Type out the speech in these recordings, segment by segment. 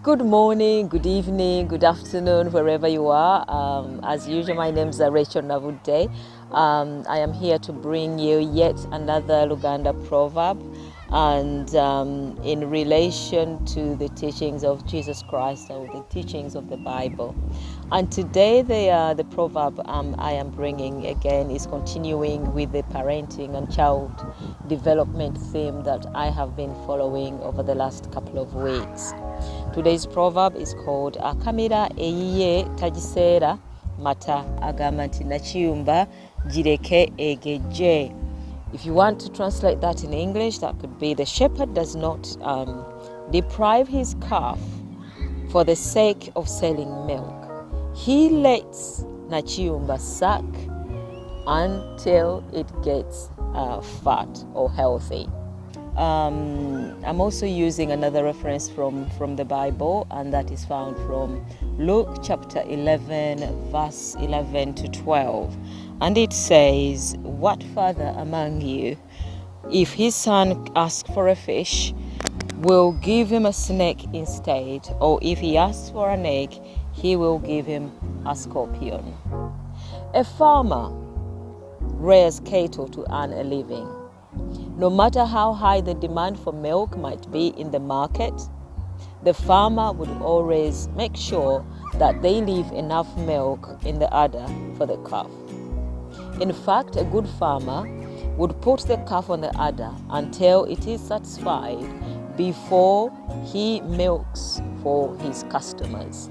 Good morning, good evening, good afternoon, wherever you are. As usual, my name is Rachel Navude. I am here to bring you yet another Luganda proverb, and in relation to the teachings of Jesus Christ or the teachings of the Bible. And today the proverb I am bringing again is continuing with the parenting and child development theme that I have been following over the last couple of weeks. Today's proverb is called Akamira, eyiye, tagiseera, amata, Enyimba, gireke egeje. If you want to translate that in English, that could be the shepherd does not deprive his calf for the sake of selling milk. He lets Enyimba suck until it gets fat or healthy. I'm also using another reference from the Bible, and that is found from Luke chapter 11, verse 11 to 12. And it says, "What father among you, if his son asks for a fish, will give him a snake instead? Or if he asks for an egg, he will give him a scorpion?" A farmer rears cattle to earn a living. No matter how high the demand for milk might be in the market, the farmer would always make sure that they leave enough milk in the udder for the calf. In fact, a good farmer would put the calf on the udder until it is satisfied before he milks for his customers.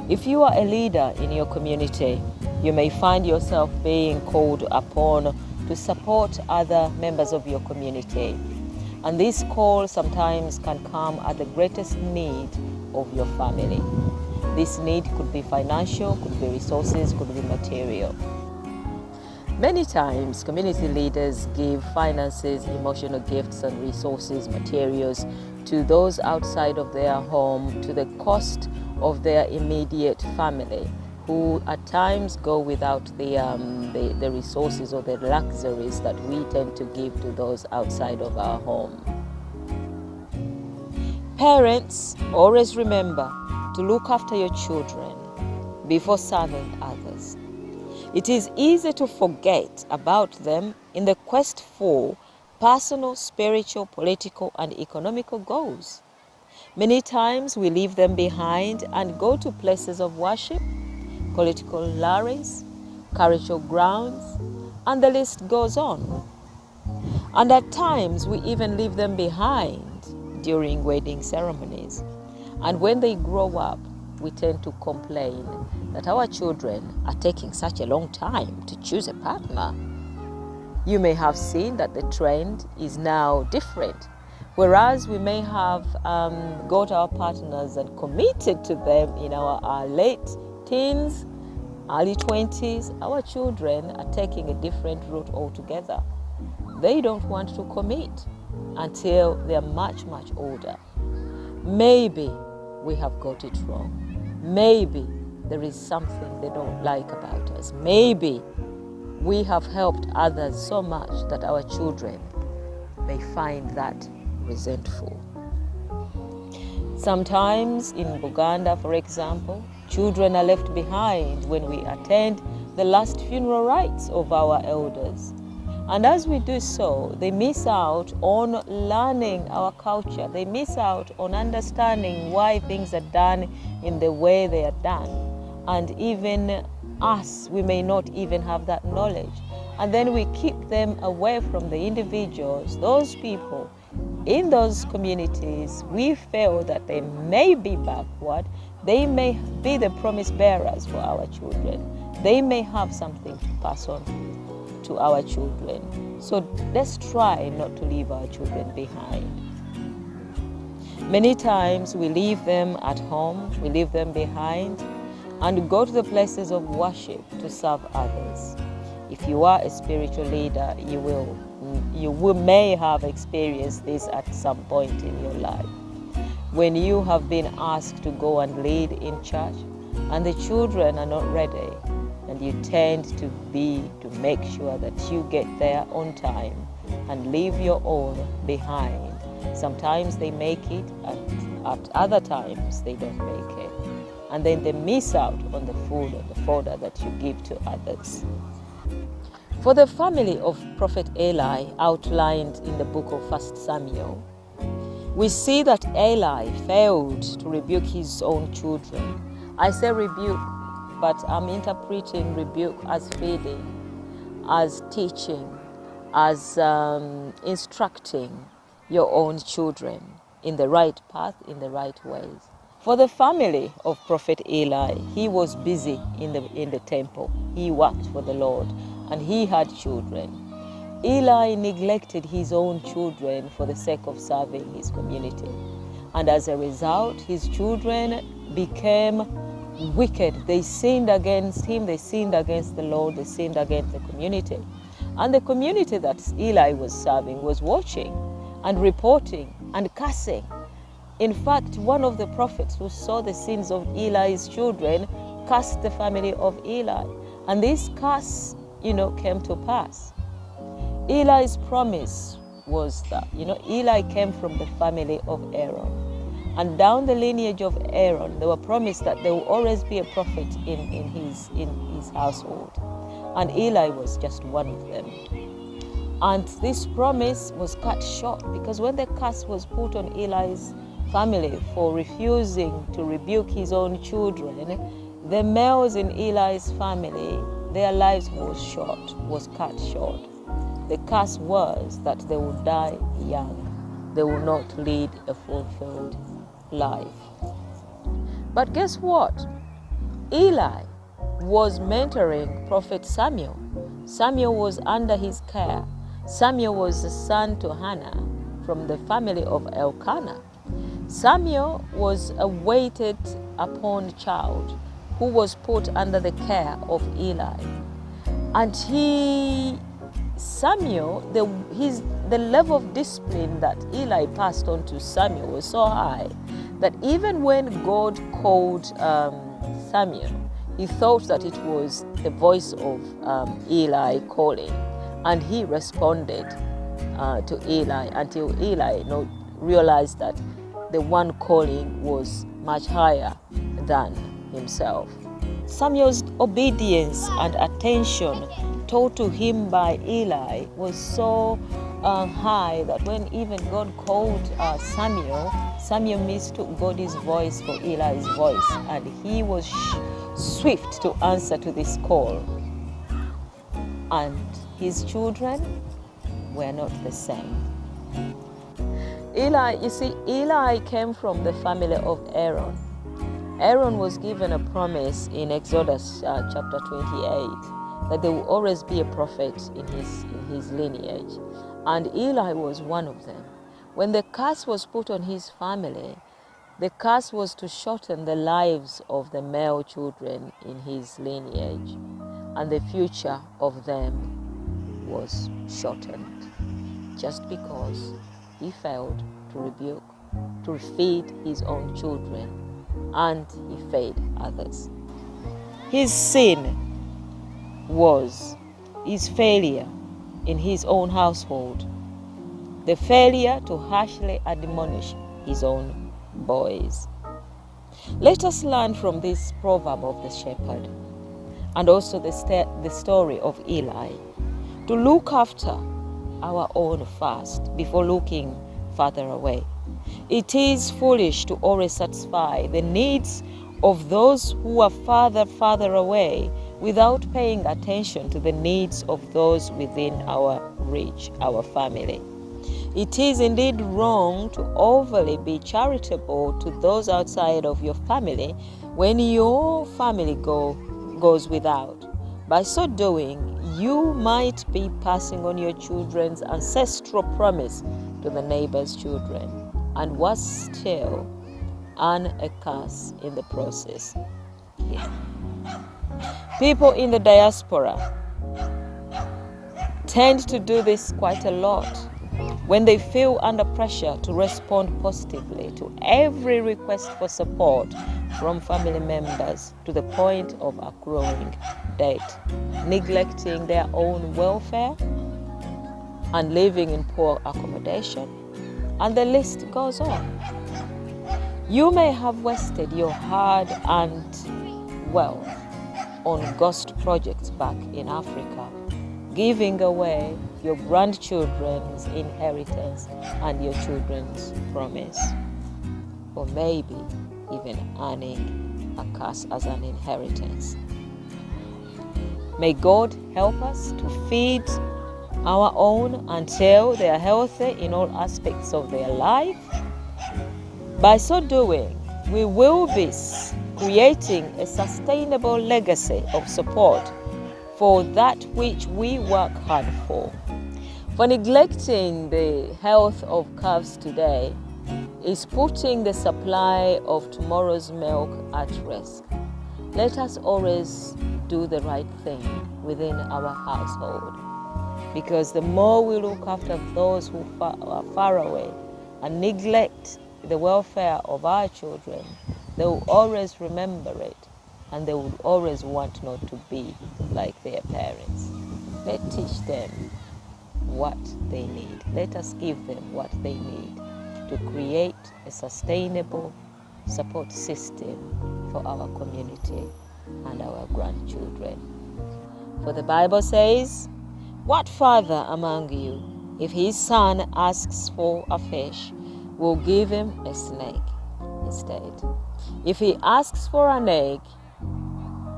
If you are a leader in your community, you may find yourself being called upon to support other members of your community. And this call sometimes can come at the greatest need of your family. This need could be financial, could be resources, could be material. Many times, community leaders give finances, emotional gifts and resources, materials to those outside of their home to the cost of their immediate family, who at times go without the resources or the luxuries that we tend to give to those outside of our home. Parents, always remember to look after your children before serving others. It is easy to forget about them in the quest for personal, spiritual, political, and economical goals. Many times we leave them behind and go to places of worship, political rallies, cultural grounds, and the list goes on. And at times we even leave them behind during wedding ceremonies. And when they grow up, we tend to complain that our children are taking such a long time to choose a partner. You may have seen that the trend is now different. Whereas we may have got our partners and committed to them in our late teens, early 20s, our children are taking a different route altogether. They don't want to commit until they are much, much older. Maybe we have got it wrong. Maybe there is something they don't like about us. Maybe we have helped others so much that our children may find that resentful. Sometimes in Luganda, for example, children are left behind when we attend the last funeral rites of our elders. And as we do so, they miss out on learning our culture. They miss out on understanding why things are done in the way they are done. And even us, we may not even have that knowledge. And then we keep them away from the individuals, those people in those communities. We feel that they may be backward. They may be the promise bearers for our children. They may have something to pass on to our children. So let's try not to leave our children behind. Many times we leave them at home, we leave them behind, and go to the places of worship to serve others. If you are a spiritual leader, you may have experienced this at some point in your life. When you have been asked to go and lead in church and the children are not ready, and you tend to make sure that you get there on time and leave your own behind. Sometimes they make it, and at other times they don't make it. And then they miss out on the food and the fodder that you give to others. For the family of Prophet Eli outlined in the book of 1 Samuel, we see that Eli failed to rebuke his own children. I say rebuke, but I'm interpreting rebuke as feeding, as teaching, as instructing your own children in the right path, in the right ways. For the family of Prophet Eli, he was busy in the temple. He worked for the Lord, and he had children. Eli neglected his own children for the sake of serving his community. And as a result, his children became wicked. They sinned against him, they sinned against the Lord, they sinned against the community. And the community that Eli was serving was watching and reporting and cursing. In fact, one of the prophets who saw the sins of Eli's children cursed the family of Eli. And this curse, came to pass. Eli's promise was that, Eli came from the family of Aaron. And down the lineage of Aaron, they were promised that there will always be a prophet in his household. And Eli was just one of them. And this promise was cut short because when the curse was put on Eli's family for refusing to rebuke his own children, the males in Eli's family, their lives was cut short. The curse was that they would die young. They will not lead a fulfilled life. But guess what? Eli was mentoring Prophet Samuel. Samuel was under his care. Samuel was the son to Hannah from the family of Elkanah. Samuel was a waited upon child who was put under the care of Eli. And the level of discipline that Eli passed on to Samuel was so high that even when God called Samuel, he thought that it was the voice of Eli calling, and he responded to Eli until Eli realized that the one calling was much higher than himself. Samuel's obedience and attention taught to him by Eli was so high that when even God called Samuel mistook God's voice for Eli's voice, and he was swift to answer to this call. And his children were not the same. Eli came from the family of Aaron. Aaron was given a promise in Exodus chapter 28 that there will always be a prophet in his lineage. And Eli was one of them. When the curse was put on his family, the curse was to shorten the lives of the male children in his lineage, and the future of them was shortened just because he failed to rebuke, to feed his own children, and he fed others. His sin was his failure in his own household, the failure to harshly admonish his own boys. Let us learn from this proverb of the shepherd and also the story of Eli to look after our own first before looking further away. It is foolish to always satisfy the needs of those who are farther away without paying attention to the needs of those within our reach, our family. It is indeed wrong to overly be charitable to those outside of your family when your family goes without. By so doing, you might be passing on your children's ancestral promise to the neighbor's children, and worse still, earn a curse in the process. Yeah. People in the diaspora tend to do this quite a lot when they feel under pressure to respond positively to every request for support from family members to the point of accruing debt, neglecting their own welfare, and living in poor accommodation, And the list goes on. You may have wasted your hard-earned wealth on ghost projects back in Africa, giving away your grandchildren's inheritance and your children's promise, or maybe even earning a curse as an inheritance. May God help us to feed our own until they are healthy in all aspects of their life. By so doing, we will be creating a sustainable legacy of support for that which we work hard for. For neglecting the health of calves today is putting the supply of tomorrow's milk at risk. Let us always do the right thing within our household, because the more we look after those who are far away and neglect the welfare of our children, they will always remember it, and they will always want not to be like their parents. Let's teach them what they need. Let us give them what they need to create a sustainable support system for our community and our grandchildren. For the Bible says, "What father among you, if his son asks for a fish, will give him a snake instead? If he asks for an egg,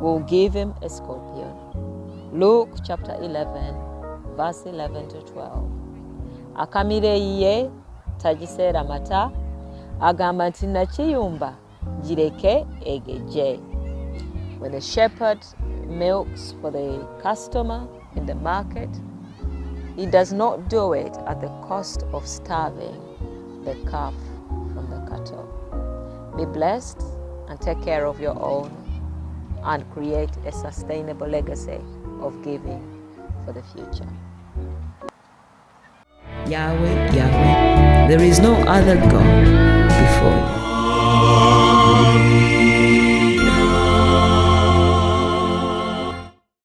will give him a scorpion?" Luke chapter 11, verse 11 to 12. Akamira eyiye, tagiseera amata, agamba nti nakiyumba gireke egeje. When a shepherd milks for the customer in the market, he does not do it at the cost of starving the calf from the cattle. Be blessed and take care of your own and create a sustainable legacy of giving for the future. Yahweh, Yahweh, there is no other God.